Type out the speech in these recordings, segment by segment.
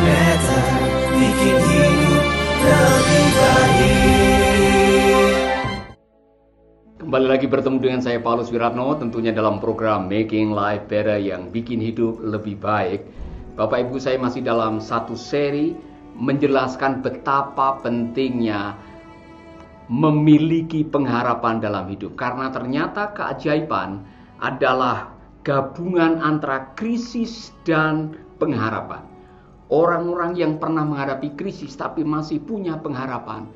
better, bikin hidup lebih baik. Kembali lagi bertemu dengan saya Paulus Wiratno, tentunya dalam program Making Life Better yang bikin hidup lebih baik. Bapak Ibu, saya masih dalam satu seri menjelaskan betapa pentingnya memiliki pengharapan dalam hidup. Karena ternyata keajaiban adalah gabungan antara krisis dan pengharapan. Orang-orang yang pernah menghadapi krisis tapi masih punya pengharapan,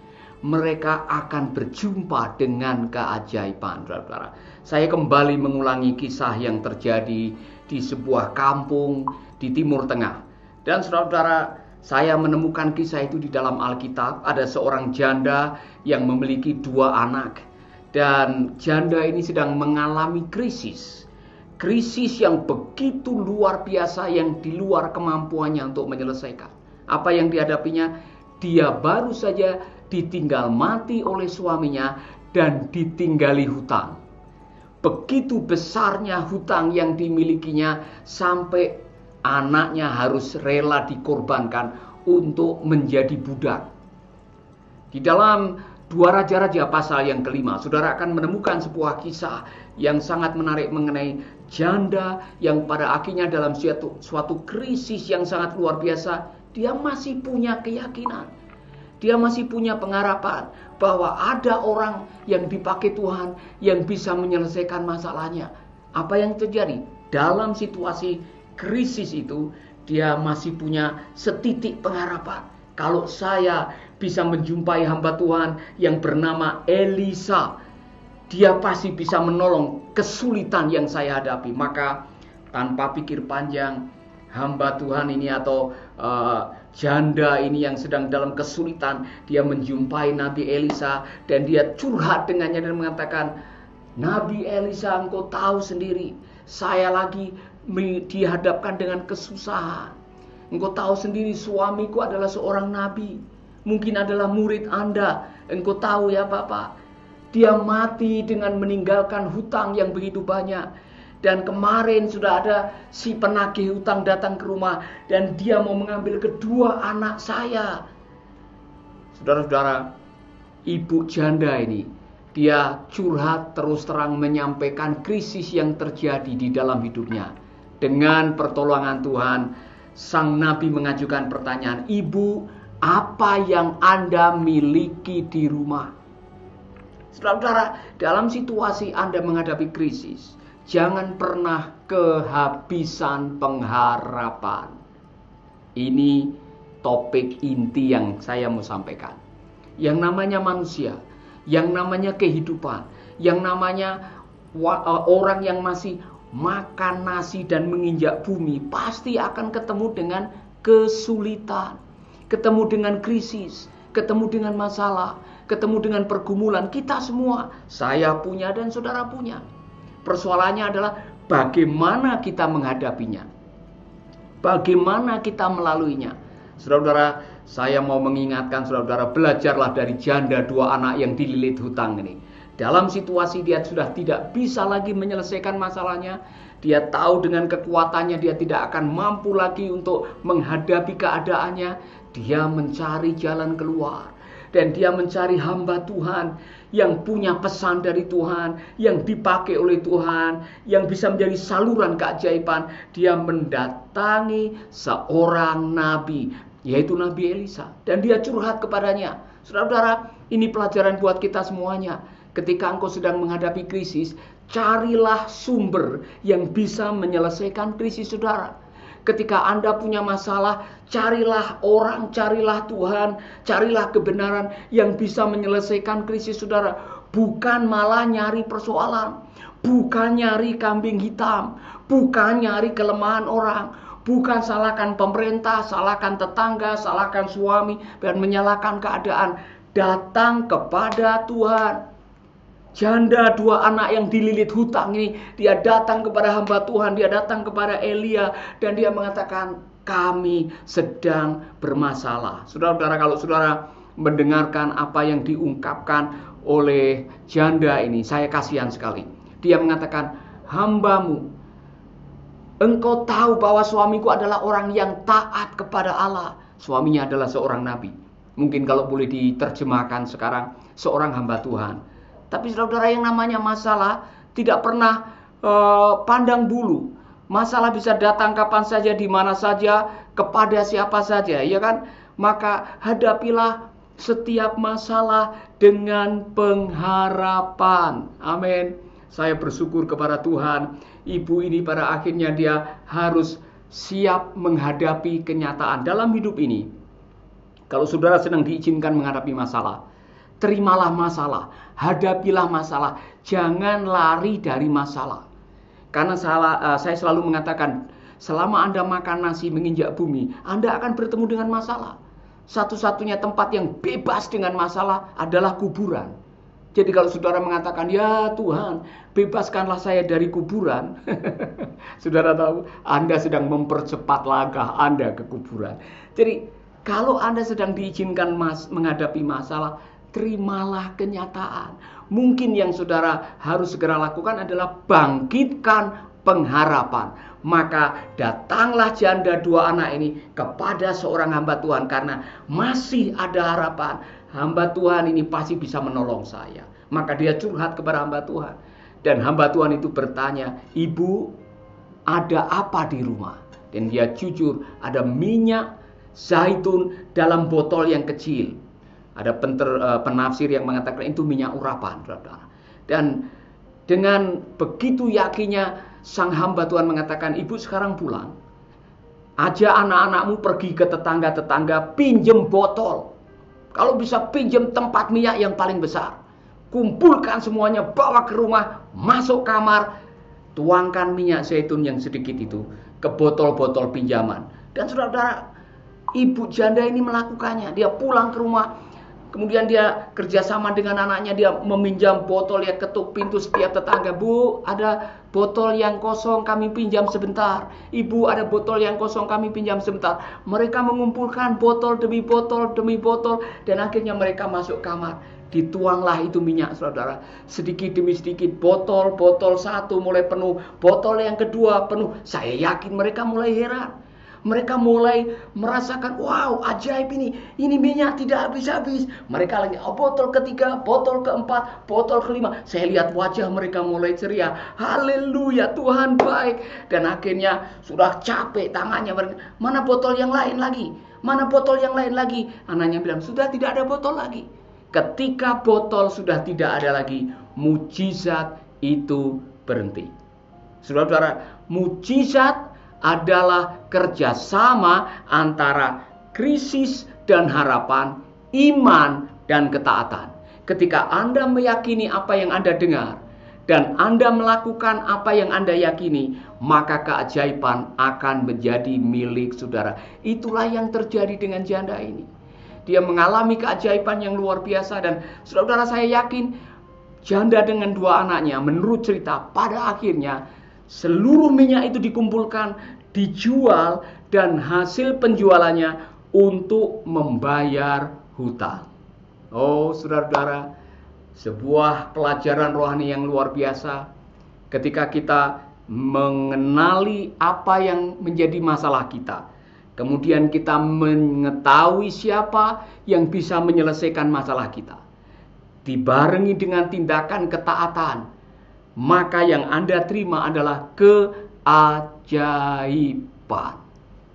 mereka akan berjumpa dengan keajaiban, saudara-saudara. Saya kembali mengulangi kisah yang terjadi di sebuah kampung di Timur Tengah. Dan saudara-saudara, saya menemukan kisah itu di dalam Alkitab. Ada seorang janda yang memiliki 2 anak. Dan janda ini sedang mengalami krisis. Krisis yang begitu luar biasa, yang di luar kemampuannya untuk menyelesaikan. Apa yang dihadapinya? Dia baru saja ditinggal mati oleh suaminya dan ditinggali hutang. Begitu besarnya hutang yang dimilikinya sampai anaknya harus rela dikorbankan untuk menjadi budak. Di dalam 2 Raja-Raja pasal yang kelima, saudara akan menemukan sebuah kisah yang sangat menarik mengenai janda yang pada akhirnya dalam suatu krisis yang sangat luar biasa, dia masih punya keyakinan. Dia masih punya pengharapan bahwa ada orang yang dipakai Tuhan yang bisa menyelesaikan masalahnya. Apa yang terjadi? Dalam situasi krisis itu, dia masih punya setitik pengharapan. Kalau saya bisa menjumpai hamba Tuhan yang bernama Elisa, dia pasti bisa menolong kesulitan yang saya hadapi. Maka tanpa pikir panjang, hamba Tuhan ini atau janda ini yang sedang dalam kesulitan, dia menjumpai Nabi Elisa dan dia curhat dengannya dan mengatakan, Nabi Elisa, engkau tahu sendiri, saya lagi dihadapkan dengan kesusahan. Engkau tahu sendiri suamiku adalah seorang nabi, mungkin adalah murid Anda. Engkau tahu ya Bapak, dia mati dengan meninggalkan hutang yang begitu banyak. Dan kemarin sudah ada si penagih hutang datang ke rumah dan dia mau mengambil kedua anak saya. Saudara-saudara, ibu janda ini, dia curhat terus terang menyampaikan krisis yang terjadi di dalam hidupnya. Dengan pertolongan Tuhan, sang nabi mengajukan pertanyaan, Ibu, apa yang Anda miliki di rumah? Saudara-saudara, dalam situasi Anda menghadapi krisis, jangan pernah kehabisan pengharapan. Ini topik inti yang saya mau sampaikan. Yang namanya manusia, yang namanya kehidupan, yang namanya orang yang masih makan nasi dan menginjak bumi, pasti akan ketemu dengan kesulitan, ketemu dengan krisis, ketemu dengan masalah, ketemu dengan pergumulan. Kita semua, saya punya dan saudara punya. Persoalannya adalah bagaimana kita menghadapinya, bagaimana kita melaluinya. Saudara-saudara, saya mau mengingatkan saudara-saudara, belajarlah dari janda 2 anak yang dililit hutang ini. Dalam situasi dia sudah tidak bisa lagi menyelesaikan masalahnya, dia tahu dengan kekuatannya dia tidak akan mampu lagi untuk menghadapi keadaannya. Dia mencari jalan keluar. Dan dia mencari hamba Tuhan yang punya pesan dari Tuhan, yang dipakai oleh Tuhan, yang bisa menjadi saluran keajaiban. Dia mendatangi seorang nabi, yaitu Nabi Elisa. Dan dia curhat kepadanya. Saudara-saudara, ini pelajaran buat kita semuanya. Ketika engkau sedang menghadapi krisis, carilah sumber yang bisa menyelesaikan krisis saudara. Ketika Anda punya masalah, carilah orang, carilah Tuhan, carilah kebenaran yang bisa menyelesaikan krisis saudara. Bukan malah nyari persoalan, bukan nyari kambing hitam, bukan nyari kelemahan orang, bukan salahkan pemerintah, salahkan tetangga, salahkan suami, dan menyalahkan keadaan. Datang kepada Tuhan. Janda 2 anak yang dililit hutang ini, dia datang kepada hamba Tuhan, dia datang kepada Elia, dan dia mengatakan, kami sedang bermasalah. Saudara-saudara, kalau saudara mendengarkan apa yang diungkapkan oleh janda ini, saya kasihan sekali. Dia mengatakan, hambamu Engkau tahu bahwa suamiku adalah orang yang taat kepada Allah. Suaminya adalah seorang nabi. Mungkin kalau boleh diterjemahkan sekarang, seorang hamba Tuhan. Tapi saudara-saudara, yang namanya masalah tidak pernah pandang bulu. Masalah bisa datang kapan saja, di mana saja, kepada siapa saja, ya kan? Maka hadapilah setiap masalah dengan pengharapan. Amin. Saya bersyukur kepada Tuhan, ibu ini pada akhirnya dia harus siap menghadapi kenyataan dalam hidup ini. Kalau saudara sedang diizinkan menghadapi masalah, terimalah masalah, hadapilah masalah, jangan lari dari masalah. Karena saya selalu mengatakan, selama Anda makan nasi menginjak bumi, Anda akan bertemu dengan masalah. Satu-satunya tempat yang bebas dengan masalah adalah kuburan. Jadi kalau saudara mengatakan, ya Tuhan, bebaskanlah saya dari kuburan. Saudara tahu, Anda sedang mempercepat langkah Anda ke kuburan. Jadi kalau Anda sedang diizinkan menghadapi masalah, terimalah kenyataan. Mungkin yang saudara harus segera lakukan adalah bangkitkan pengharapan. Maka datanglah janda dua anak ini kepada seorang hamba Tuhan, karena masih ada harapan. Hamba Tuhan ini pasti bisa menolong saya. Maka dia curhat kepada hamba Tuhan. Dan hamba Tuhan itu bertanya, ibu, ada apa di rumah? Dan dia jujur, ada minyak zaitun dalam botol yang kecil. Ada penafsir yang mengatakan itu minyak urapan. Dan dengan begitu yakinnya, sang hamba Tuhan mengatakan, ibu sekarang pulang. Ajak anak-anakmu pergi ke tetangga-tetangga, pinjem botol. Kalau bisa pinjem tempat minyak yang paling besar. Kumpulkan semuanya, bawa ke rumah, masuk kamar, tuangkan minyak zaitun yang sedikit itu ke botol-botol pinjaman. Dan saudara-saudara, ibu janda ini melakukannya. Dia pulang ke rumah, kemudian dia kerjasama dengan anaknya, dia meminjam botol, ya ketuk pintu setiap tetangga. Bu, ada botol yang kosong, kami pinjam sebentar. Ibu, ada botol yang kosong, kami pinjam sebentar. Mereka mengumpulkan botol demi botol demi botol, dan akhirnya mereka masuk kamar. Dituanglah itu minyak, saudara. Sedikit demi sedikit, botol satu mulai penuh, botol yang kedua penuh. Saya yakin mereka mulai heran. Mereka mulai merasakan, wow, ajaib ini minyak tidak habis-habis. Mereka lagi, botol ketiga, botol keempat, botol kelima. Saya lihat wajah mereka mulai ceria. Haleluya, Tuhan baik. Dan akhirnya sudah capek tangannya. Mana botol yang lain lagi? Mana botol yang lain lagi? Anaknya bilang, sudah tidak ada botol lagi. Ketika botol sudah tidak ada lagi, mujizat itu berhenti. Saudara-saudara, mujizat adalah kerjasama antara krisis dan harapan, iman dan ketaatan. Ketika Anda meyakini apa yang Anda dengar dan Anda melakukan apa yang Anda yakini, maka keajaiban akan menjadi milik saudara. Itulah yang terjadi dengan janda ini. Dia mengalami keajaiban yang luar biasa, dan saudara-saudara, saya yakin janda dengan dua anaknya, menurut cerita, pada akhirnya seluruh minyak itu dikumpulkan, dijual, dan hasil penjualannya untuk membayar hutang. Oh, saudara-saudara, sebuah pelajaran rohani yang luar biasa ketika kita mengenali apa yang menjadi masalah kita. Kemudian kita mengetahui siapa yang bisa menyelesaikan masalah kita. Dibarengi dengan tindakan ketaatan, maka yang Anda terima adalah keajaiban.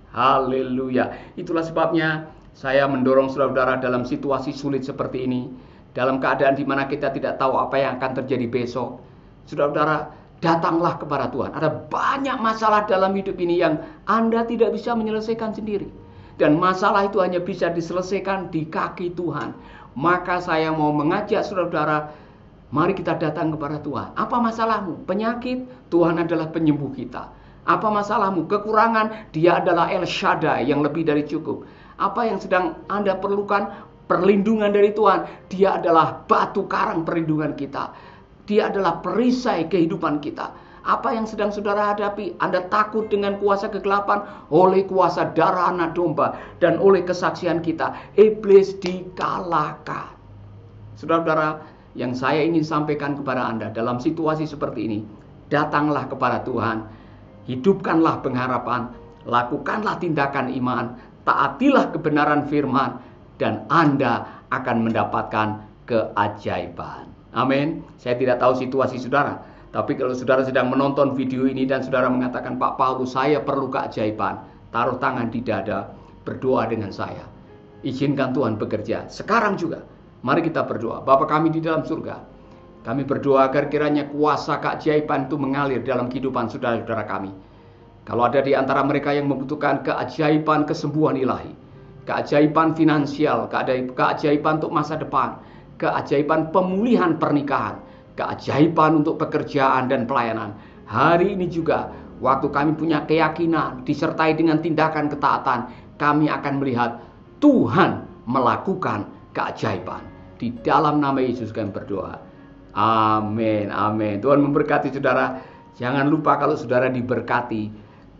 Haleluya. Itulah sebabnya saya mendorong saudara-saudara dalam situasi sulit seperti ini, dalam keadaan di mana kita tidak tahu apa yang akan terjadi besok. Saudara-saudara, datanglah kepada Tuhan. Ada banyak masalah dalam hidup ini yang Anda tidak bisa menyelesaikan sendiri. Dan masalah itu hanya bisa diselesaikan di kaki Tuhan. Maka saya mau mengajak saudara-saudara, mari kita datang kepada Tuhan. Apa masalahmu? Penyakit? Tuhan adalah penyembuh kita. Apa masalahmu? Kekurangan? Dia adalah El Shaddai yang lebih dari cukup. Apa yang sedang Anda perlukan? Perlindungan dari Tuhan. Dia adalah batu karang perlindungan kita. Dia adalah perisai kehidupan kita. Apa yang sedang saudara hadapi? Anda takut dengan kuasa kegelapan? Oleh kuasa darah anak domba dan oleh kesaksian kita, iblis dikalahkan. Saudara-saudara, yang saya ingin sampaikan kepada Anda dalam situasi seperti ini, datanglah kepada Tuhan. hidupkanlah pengharapan, lakukanlah tindakan iman, taatilah kebenaran firman, dan Anda akan mendapatkan keajaiban. Amin. Saya tidak tahu situasi saudara, tapi kalau saudara sedang menonton video ini dan saudara mengatakan, Pak Paulus, saya perlu keajaiban, taruh tangan di dada, berdoa dengan saya. Izinkan Tuhan bekerja sekarang juga. Mari kita berdoa. Bapa kami di dalam surga, kami berdoa agar kiranya kuasa keajaiban itu mengalir dalam kehidupan saudara-saudara kami. Kalau ada di antara mereka yang membutuhkan keajaiban kesembuhan ilahi, keajaiban finansial, keajaiban untuk masa depan, keajaiban pemulihan pernikahan, keajaiban untuk pekerjaan dan pelayanan. Hari ini juga, waktu kami punya keyakinan disertai dengan tindakan ketaatan, kami akan melihat Tuhan melakukan keajaiban. Di dalam nama Yesus kami berdoa. Amin, amin. Tuhan memberkati saudara. Jangan lupa kalau saudara diberkati,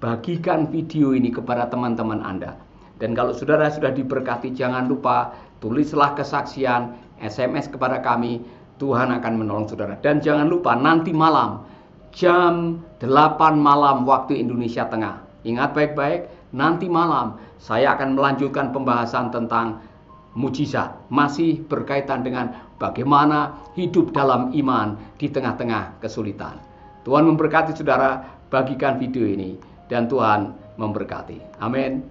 bagikan video ini kepada teman-teman Anda. Dan kalau saudara sudah diberkati, jangan lupa tulislah kesaksian, SMS kepada kami. Tuhan akan menolong saudara. Dan jangan lupa nanti malam jam 8 malam waktu Indonesia Tengah. Ingat baik-baik, nanti malam saya akan melanjutkan pembahasan tentang mujizat, masih berkaitan dengan bagaimana hidup dalam iman di tengah-tengah kesulitan. Tuhan memberkati saudara, bagikan video ini dan Tuhan memberkati. Amin.